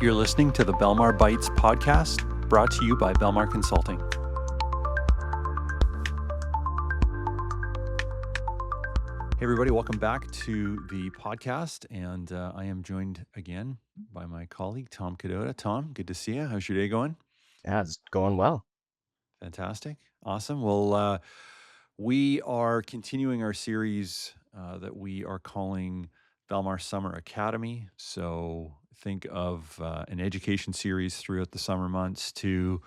You're listening to the Belmar Bytes podcast, brought to you by Belmar Consulting. Hey, everybody, welcome back to the podcast. And I am joined again by my colleague, Tom Cadota. Tom, good to see you. How's your day going? Yeah, it's going well. Fantastic. Awesome. Well, we are continuing our series that we are calling Belmar Summer Academy. So think of an education series throughout the summer months to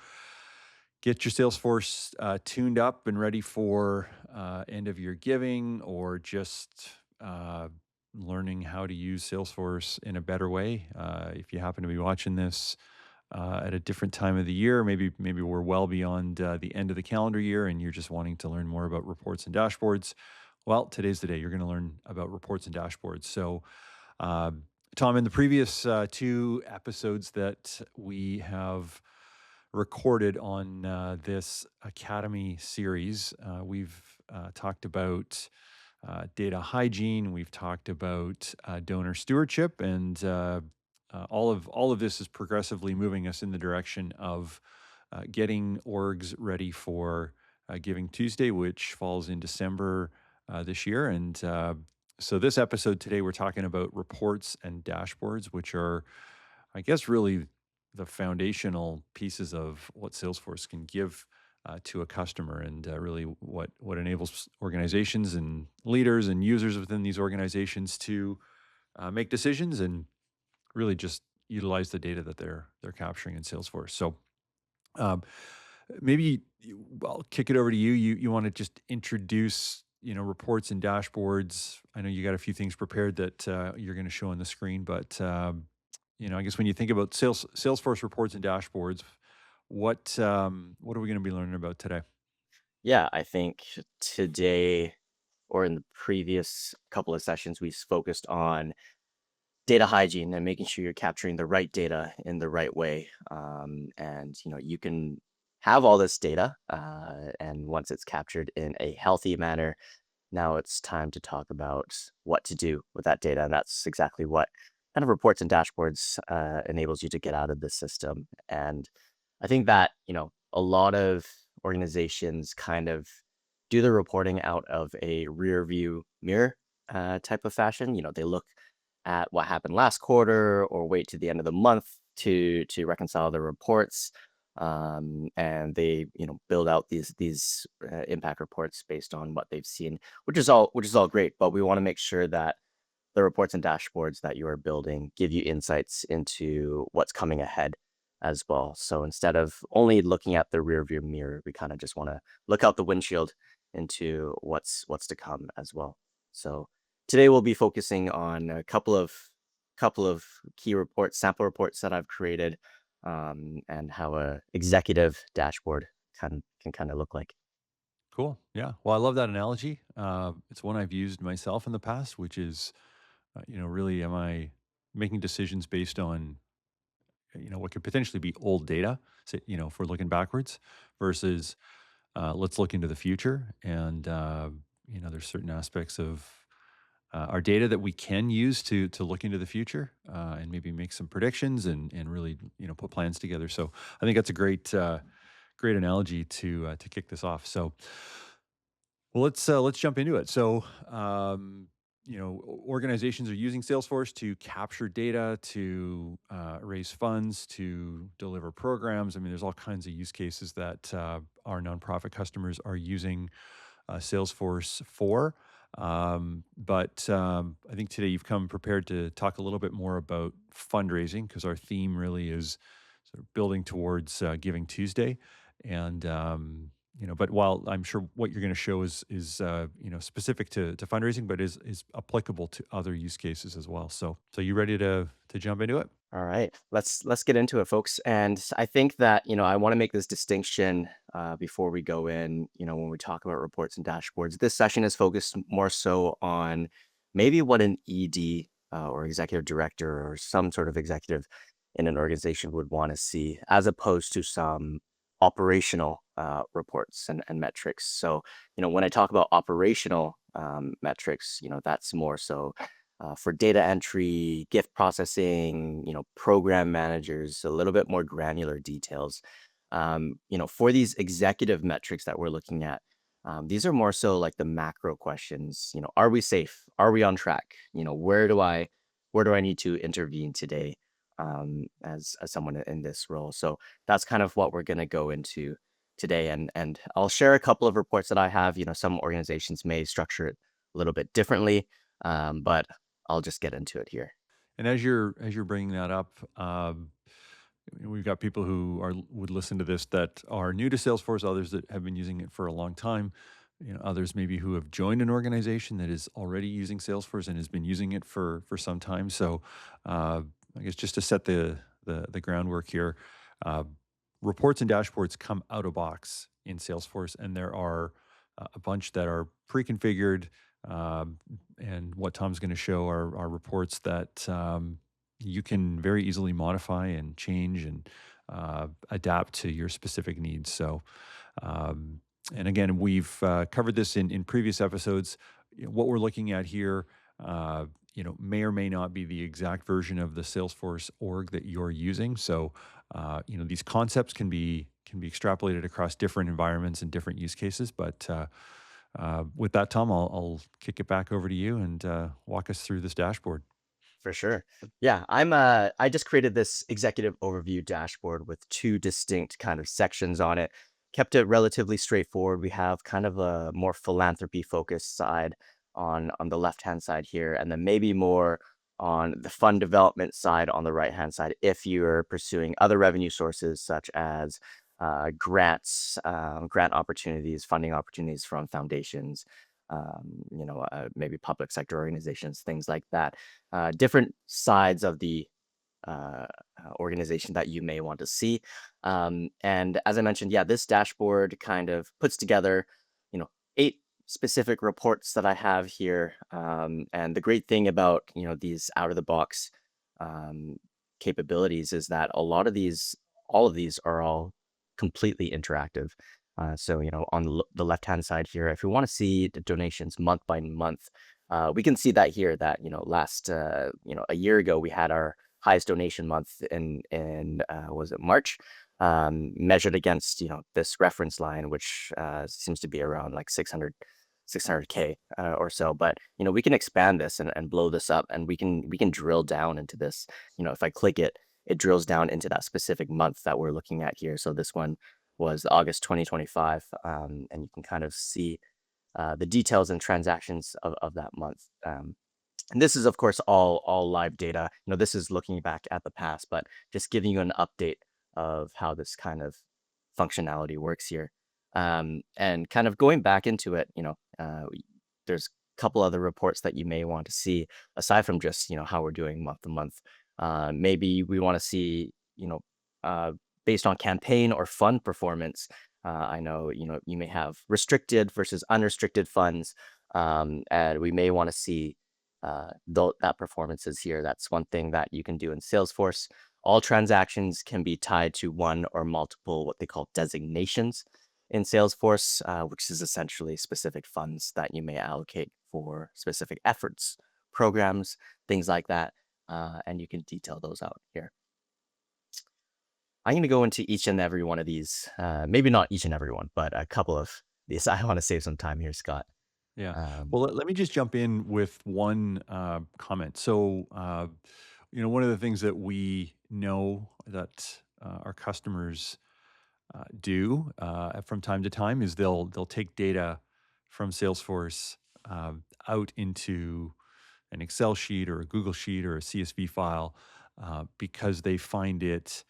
get your Salesforce tuned up and ready for end of year giving, or just learning how to use Salesforce in a better way. If you happen to be watching this at a different time of the year, maybe we're well beyond the end of the calendar year, and you're just wanting to learn more about reports and dashboards. Well, today's the day. You're going to learn about reports and dashboards. So, uh, Tom, in the previous two episodes that we have recorded on this Academy series, we've talked about data hygiene. We've talked about donor stewardship, and all of this is progressively moving us in the direction of getting orgs ready for Giving Tuesday, which falls in December this year. And so, this episode today, we're talking about reports and dashboards, which are, I guess, really the foundational pieces of what Salesforce can give to a customer, and really what enables organizations and leaders and users within these organizations to make decisions and really just utilize the data that they're capturing in Salesforce. So um, maybe I'll kick it over to you. You want to just introduce reports and dashboards. I know you got a few things prepared that you're going to show on the screen, but I guess when you think about Salesforce reports and dashboards, what are we going to be learning about today? Yeah, I think today or in the previous couple of sessions, we focused on data hygiene and making sure you're capturing the right data in the right way. And you can have all this data, and once it's captured in a healthy manner, now it's time to talk about what to do with that data, and that's exactly what kind of reports and dashboards enables you to get out of the system. And I think that, a lot of organizations kind of do the reporting out of a rear view mirror type of fashion. They look at what happened last quarter or wait to the end of the month to reconcile the reports. And they, build out these impact reports based on what they've seen, which is all great. But we want to make sure that the reports and dashboards that you are building give you insights into what's coming ahead as well. So instead of only looking at the rear view mirror, we kind of just want to look out the windshield into what's to come as well. So today we'll be focusing on a couple of key reports, sample reports that I've created, and how a executive dashboard can kind of look like. Cool. Yeah. Well, I love that analogy. It's one I've used myself in the past, which is, really, am I making decisions based on, what could potentially be old data, say, if we're looking backwards versus let's look into the future. And, there's certain aspects of our data that we can use to look into the future and maybe make some predictions and really, put plans together. So I think that's a great analogy to kick this off. So, well, let's jump into it. So, organizations are using Salesforce to capture data, to raise funds, to deliver programs. I mean, there's all kinds of use cases that our nonprofit customers are using Salesforce for. But I think today you've come prepared to talk a little bit more about fundraising, because our theme really is sort of building towards Giving Tuesday. And but while I'm sure what you're going to show is specific to fundraising, but is applicable to other use cases as well. So you ready to jump into it? All right, let's get into it, folks. And I think that I want to make this distinction before we go in. When we talk about reports and dashboards, this session is focused more so on maybe what an ED or executive director or some sort of executive in an organization would want to see, as opposed to some operational reports and metrics. So when I talk about operational metrics, that's more so for data entry, gift processing, program managers, a little bit more granular details. For these executive metrics that we're looking at, these are more so like the macro questions. Are we safe? Are we on track? Where do I need to intervene today, as someone in this role? So that's kind of what we're going to go into today, and I'll share a couple of reports that I have. Some organizations may structure it a little bit differently, but I'll just get into it here. And as you're bringing that up, we've got people who are would listen to this that are new to Salesforce, others that have been using it for a long time, others maybe who have joined an organization that is already using Salesforce and has been using it for some time. So, uh, I guess just to set the groundwork here, uh, reports and dashboards come out of box in Salesforce, and there are a bunch that are pre-configured. Um, and what Tom's going to show are reports that you can very easily modify and change and adapt to your specific needs. So, um, and again, we've covered this in previous episodes. What we're looking at here, may or may not be the exact version of the Salesforce org that you're using. So, these concepts can be extrapolated across different environments and different use cases. But with that, Tom, I'll kick it back over to you and walk us through this dashboard. For sure. Yeah, I just created this executive overview dashboard with two distinct kind of sections on it. Kept it relatively straightforward. We have kind of a more philanthropy focused side on the left-hand side here, and then maybe more on the fund development side on the right-hand side if you're pursuing other revenue sources such as grants, grant opportunities, funding opportunities from foundations, maybe public sector organizations, things like that. Different sides of the organization that you may want to see. And as I mentioned, yeah, this dashboard kind of puts together, 8 specific reports that I have here. And the great thing about, these out of the box um, capabilities is that all of these are all completely interactive. So, on the left-hand side here, if we want to see the donations month by month, we can see that here that, a year ago, we had our highest donation month in was it March, measured against, this reference line, which seems to be around like 600K or so. But, we can expand this and blow this up, and we can drill down into this. If I click it, it drills down into that specific month that we're looking at here. So this one was August 2025, and you can kind of see the details and transactions of that month. And this is, of course, all live data. This is looking back at the past, but just giving you an update of how this kind of functionality works here. And kind of going back into it, there's a couple other reports that you may want to see aside from just how we're doing month to month. Maybe we want to see uh, based on campaign or fund performance. I know you may have restricted versus unrestricted funds, and we may want to see that performance is here. That's one thing that you can do in Salesforce. All transactions can be tied to one or multiple what they call designations in Salesforce, which is essentially specific funds that you may allocate for specific efforts, programs, things like that. And you can detail those out here. I'm going to go into each and every one of these. Maybe not each and every one, but a couple of these. I want to save some time here, Scott. Yeah. Um, Well, let me just jump in with one comment. So, one of the things that we know that our customers do from time to time is they'll take data from Salesforce out into an Excel sheet or a Google sheet or a CSV file because they find it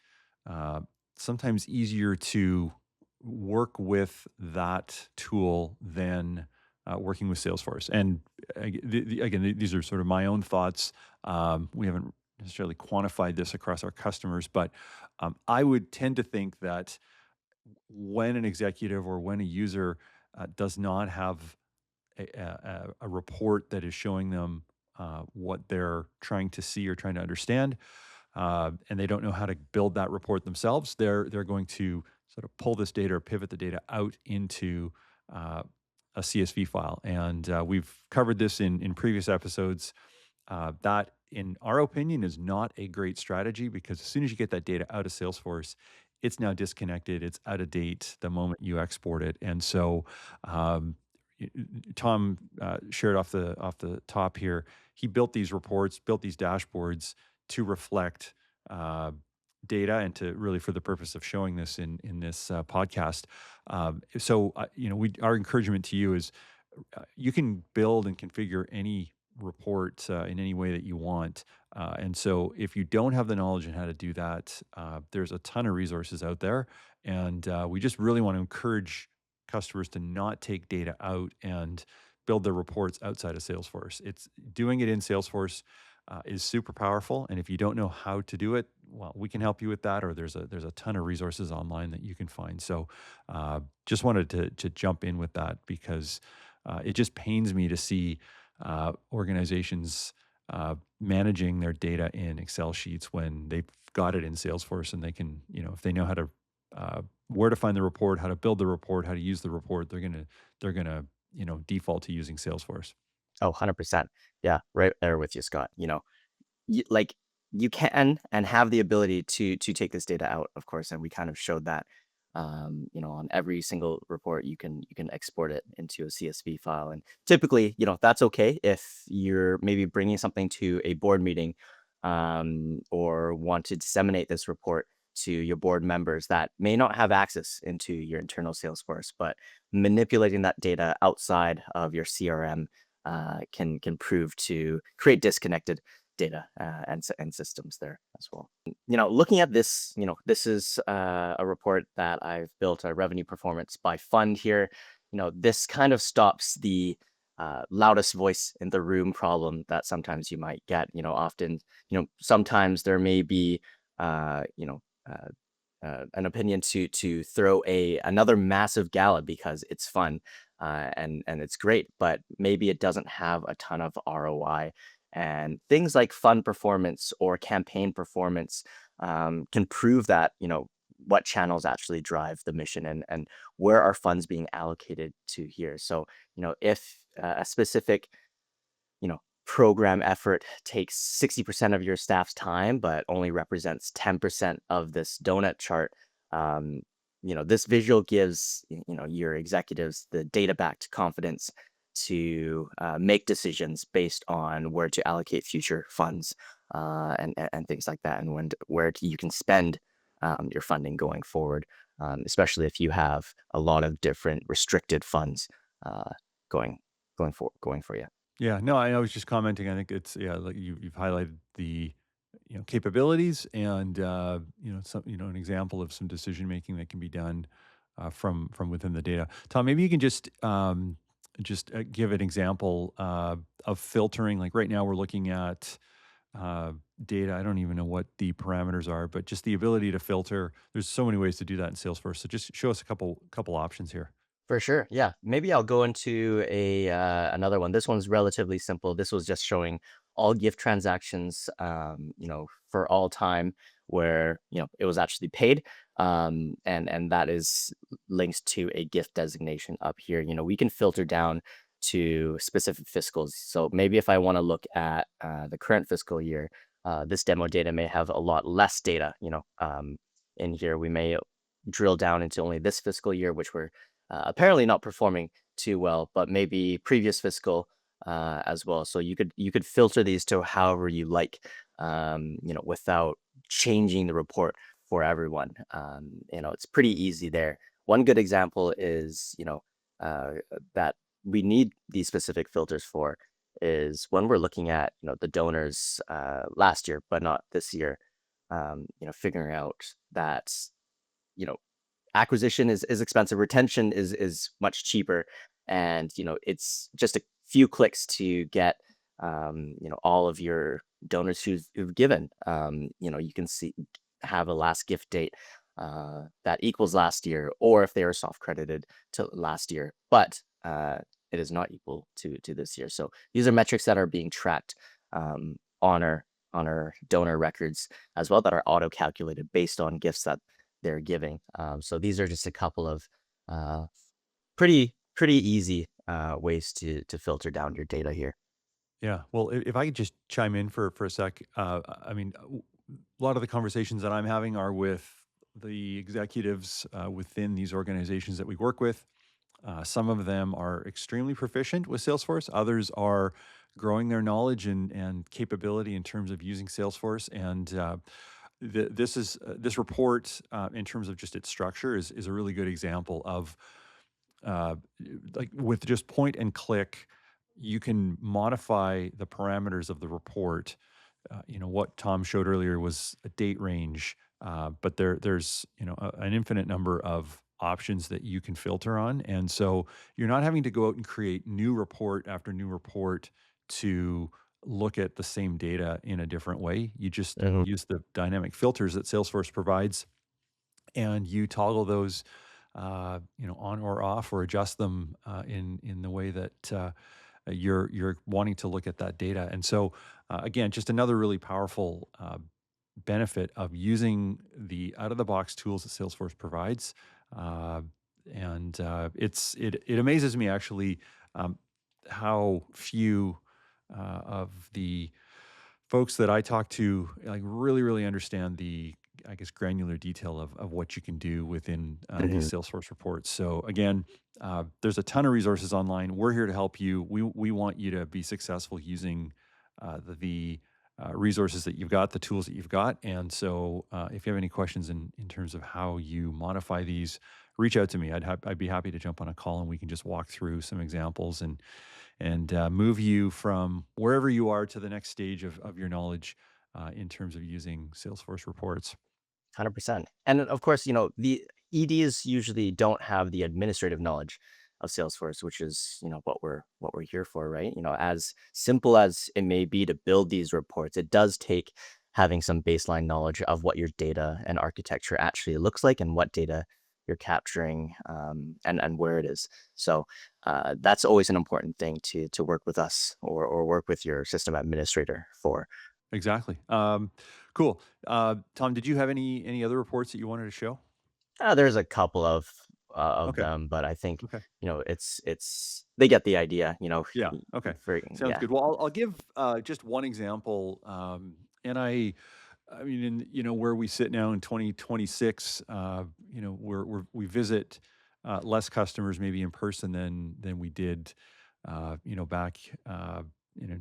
uh, sometimes easier to work with that tool than working with Salesforce. And again, these are sort of my own thoughts. We haven't necessarily quantified this across our customers, but I would tend to think that when an executive or when a user does not have a report that is showing them what they're trying to see or trying to understand, and they don't know how to build that report themselves, they're going to sort of pull this data or pivot the data out into uh, a CSV file. And we've covered this in previous episodes. That, in our opinion, is not a great strategy because as soon as you get that data out of Salesforce, it's now disconnected. It's out of date the moment you export it, and so um, Tom shared off the top here. He built these reports, built these dashboards to reflect uh, data and to really for the purpose of showing this in this podcast. We our encouragement to you is you can build and configure any report in any way that you want. And so, if you don't have the knowledge on how to do that, there's a ton of resources out there. And we just really want to encourage customers to not take data out and build their reports outside of Salesforce. It's doing it in Salesforce is super powerful. And if you don't know how to do it, well, we can help you with that. Or there's a ton of resources online that you can find. So, just wanted to jump in with that because it just pains me to see organizations managing their data in Excel sheets when they've got it in Salesforce and they can, if they know how to where to find the report, how to build the report, how to use the report, they're gonna default to using Salesforce. Oh, 100%. Yeah, right there with you, Scott. Like you can and have the ability to take this data out, of course, and we kind of showed that. On every single report, you can export it into a CSV file, and typically, that's okay if you're maybe bringing something to a board meeting, or want to disseminate this report to your board members that may not have access into your internal Salesforce, but manipulating that data outside of your CRM can prove to create disconnected data and systems there as well. Looking at this, this is a report that I've built a revenue performance by fund here. This kind of stops the loudest voice in the room problem that sometimes you might get. Often, sometimes there may be, uh, you know, uh, an opinion to throw another massive gala because it's fun, and it's great, but maybe it doesn't have a ton of ROI. And things like fund performance or campaign performance can prove that what channels actually drive the mission, and where are funds being allocated to here. So if a specific program effort takes 60% of your staff's time, but only represents 10% of this donut chart. Um, this visual gives your executives the data-backed confidence to make decisions based on where to allocate future funds, and things like that, and you can spend your funding going forward, especially if you have a lot of different restricted funds uh, going going for you. Yeah, no, I was just commenting. I think it's yeah, like you've highlighted the capabilities and some an example of some decision making that can be done from within the data. Tom, maybe you can just give an example of filtering. Like right now, we're looking at uh, data. I don't even know what the parameters are, but just the ability to filter. There's so many ways to do that in Salesforce. So just show us a couple options here. For sure. Yeah. Maybe I'll go into a another one. This one's relatively simple. This was just showing all gift transactions, for all time where, it was actually paid. And that is linked to a gift designation up here. We can filter down to specific fiscals. So maybe if I want to look at the current fiscal year, this demo data may have a lot less data, in here. We may drill down into only this fiscal year, which we're apparently not performing too well, but maybe previous fiscal as well. So you could filter these to however you like, without changing the report for everyone. It's pretty easy there. One good example is that we need these specific filters for is when we're looking at the donors last year, but not this year. Figuring out that you know acquisition is expensive, retention is much cheaper, and it's just a few clicks to get all of your donors who've given. You can see have a last gift date that equals last year, or if they are soft credited to last year, but it is not equal to this year. So these are metrics that are being tracked on our donor records as well, that are auto calculated based on gifts that they're giving. So these are just a couple of uh, pretty easy ways to filter down your data here. Yeah. Well, if I could just chime in for a sec, I mean, a lot of the conversations that I'm having are with the executives within these organizations that we work with. Some of them are extremely proficient with Salesforce. Others are growing their knowledge and capability in terms of using Salesforce. And this report, in terms of just its structure, is a really good example of uh, like with just point and click, you can modify the parameters of the report. What Tom showed earlier was a date range, but there's an infinite number of options that you can filter on, and so you're not having to go out and create new report after new report to look at the same data in a different way. You just Mhm. use the dynamic filters that Salesforce provides, and you toggle those, on or off, or adjust them in the way that you're wanting to look at that data. And so, again, just another really powerful benefit of using the out of the box tools that Salesforce provides. Uh, and it amazes me actually, um, how few of the folks that I talk to, like, really understand the, I guess, granular detail of what you can do within these Mhm. Salesforce reports. So again, there's a ton of resources online. We're here to help you. We want you to be successful using the resources that you've got, the tools that you've got. And so, if you have any questions in terms of how you modify these, reach out to me. I'd be happy to jump on a call and we can just walk through some examples and move you from wherever you are to the next stage of your knowledge in terms of using Salesforce reports. 100%. And of course, the EDs usually don't have the administrative knowledge of Salesforce, which is, what we're here for, right? As simple as it may be to build these reports, it does take having some baseline knowledge of what your data and architecture actually looks like and what data you're capturing, and where it is. So that's always an important thing to work with us or work with your system administrator for. Exactly. Cool. Tom, did you have any other reports that you wanted to show? There's a couple of Okay. them, but I think, Okay. it's they get the idea, Yeah. Okay. for Sounds yeah. good. Well, I'll give just one example. And I mean, where we sit now in 2026, we visit less customers maybe in person than we did, back,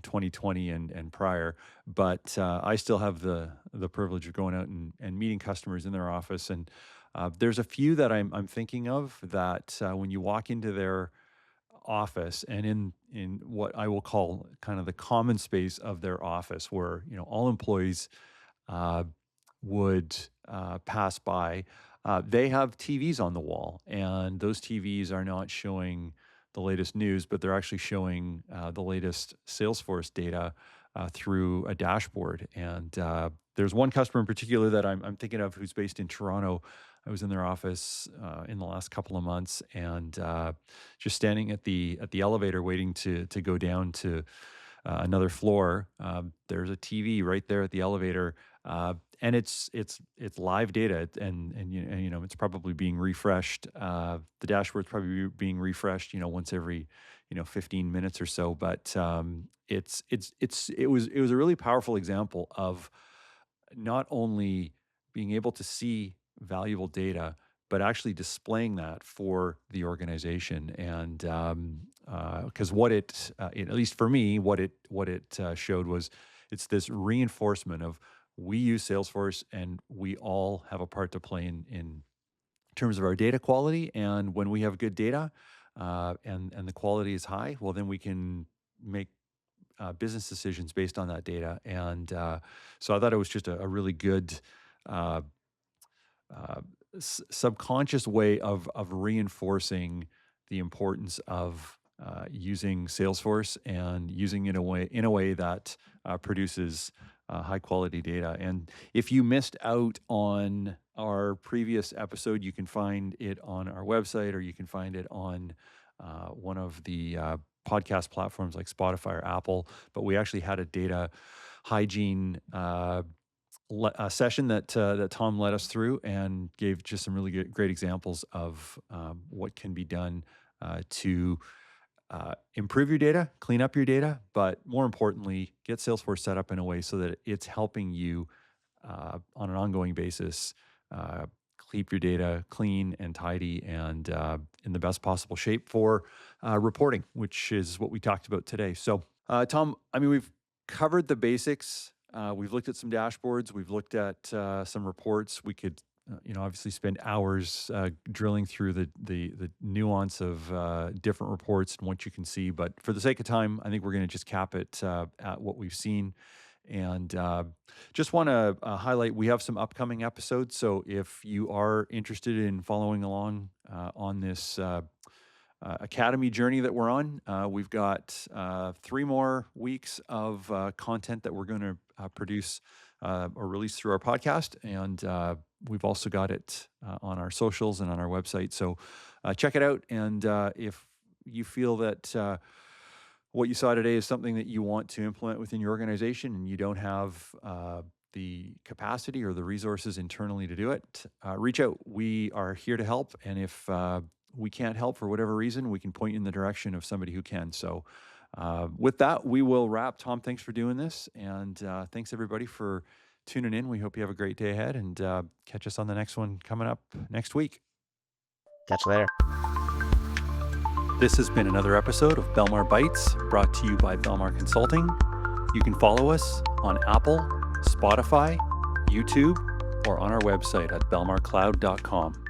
2020 and prior. But I still have the privilege of going out and meeting customers in their office, and there's a few that I'm thinking of that when you walk into their office and in what I will call kind of the common space of their office, where all employees uh, would pass by. They have TVs on the wall, and those TVs are not showing the latest news, but they're actually showing the latest Salesforce data through a dashboard. And there's one customer in particular that I'm thinking of who's based in Toronto. I was in their office in the last couple of months, and just standing at the elevator, waiting to go down to another floor. There's a TV right there at the elevator, and it's live data, it's probably being refreshed. The dashboard's probably being refreshed, once every 15 minutes or so. But it was a really powerful example of not only being able to see valuable data, but actually displaying that for the organization. And because at least for me, what it showed was it's this reinforcement of we use Salesforce and we all have a part to play in terms of our data quality. And when we have good data and the quality is high, well, then we can make business decisions based on that data. And so I thought it was just a really good uh, uh, subconscious way of reinforcing the importance of using Salesforce and using it in a way that produces high quality data. And if you missed out on our previous episode, you can find it on our website, or you can find it on one of the podcast platforms like Spotify or Apple. But we actually had a data hygiene session that Tom led us through, and gave just some really great examples of what can be done to improve your data, clean up your data, but more importantly, get Salesforce set up in a way so that it's helping you on an ongoing basis uh, keep your data clean and tidy and in the best possible shape for reporting, which is what we talked about today. So, Tom, I mean, we've covered the basics. We've looked at some dashboards. We've looked at some reports. We could, obviously spend hours drilling through the nuance of different reports and what you can see. But for the sake of time, I think we're going to just cap it at what we've seen. And just want to highlight we have some upcoming episodes. So if you are interested in following along on this academy journey that we're on, we've got 3 more weeks of content that we're going to produce or release through our podcast. And we've also got it on our socials and on our website. So check it out. And if you feel that what you saw today is something that you want to implement within your organization and you don't have the capacity or the resources internally to do it, reach out. We are here to help. And if we can't help for whatever reason, we can point you in the direction of somebody who can. So, with that, we will wrap. Tom, thanks for doing this. And thanks everybody for tuning in. We hope you have a great day ahead and catch us on the next one coming up next week. Catch you later. This has been another episode of Belmar Bytes, brought to you by Belmar Consulting. You can follow us on Apple, Spotify, YouTube, or on our website at belmarcloud.com.